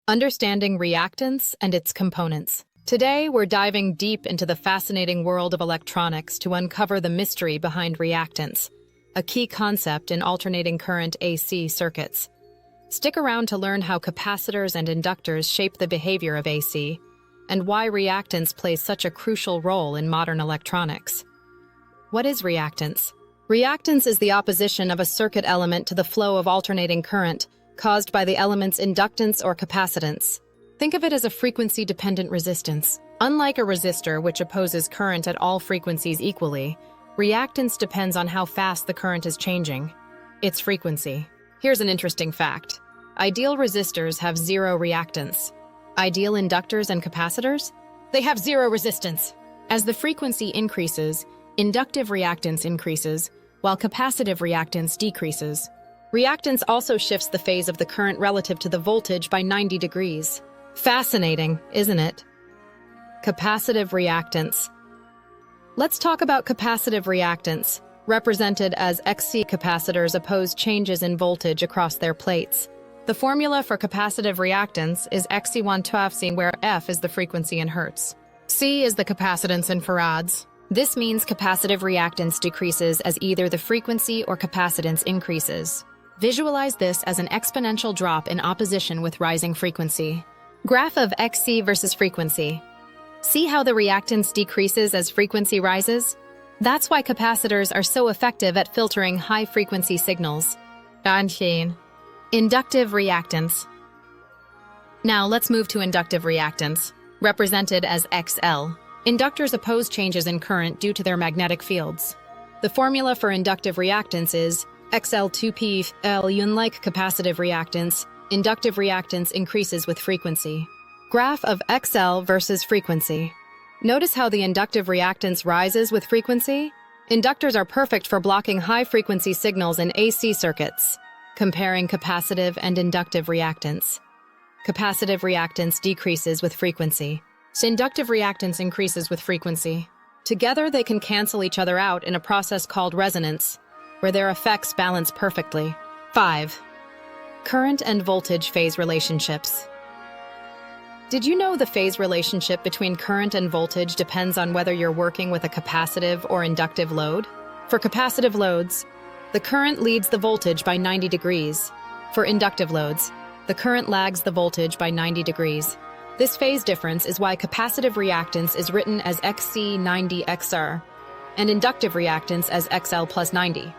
Understanding reactance and its components. Today, we're diving deep into the fascinating world of electronics to uncover the mystery behind reactance, a key concept in alternating current AC circuits. Stick around to learn how capacitors and inductors shape the behavior of AC, and why reactance plays such a crucial role in modern electronics. What is reactance? Reactance is the opposition of a circuit element to the flow of alternating current caused by the element's inductance or capacitance. Think of it as a frequency-dependent resistance. Unlike a resistor, which opposes current at all frequencies equally, reactance depends on how fast the current is changing, its frequency. Here's an interesting fact. Ideal resistors have zero reactance. Ideal inductors and capacitors? They have zero resistance. As the frequency increases, inductive reactance increases, while capacitive reactance decreases. Reactance also shifts the phase of the current relative to the voltage by 90 degrees. Fascinating, isn't it? Capacitive reactance. Let's talk about capacitive reactance, represented as XC. Capacitors oppose changes in voltage across their plates. The formula for capacitive reactance is XC1/2, where F is the frequency in hertz. C is the capacitance in farads. This means capacitive reactance decreases as either the frequency or capacitance increases. Visualize this as an exponential drop in opposition with rising frequency. Graph of XC versus frequency. See how the reactance decreases as frequency rises? That's why capacitors are so effective at filtering high-frequency signals. Inductive reactance. Now let's move to inductive reactance, represented as XL. Inductors oppose changes in current due to their magnetic fields. The formula for inductive reactance is XL2P. Unlike capacitive reactance, inductive reactance increases with frequency. Graph of XL versus frequency. Notice how the inductive reactance rises with frequency? Inductors are perfect for blocking high-frequency signals in AC circuits. Comparing capacitive and inductive reactance. Capacitive reactance decreases with frequency. So inductive reactance increases with frequency. Together, they can cancel each other out in a process called resonance, where their effects balance perfectly. 5. Current and voltage phase relationships. Did you know the phase relationship between current and voltage depends on whether you're working with a capacitive or inductive load? For capacitive loads, the current leads the voltage by 90 degrees. For inductive loads, the current lags the voltage by 90 degrees. This phase difference is why capacitive reactance is written as XC90XR and inductive reactance as XL plus 90.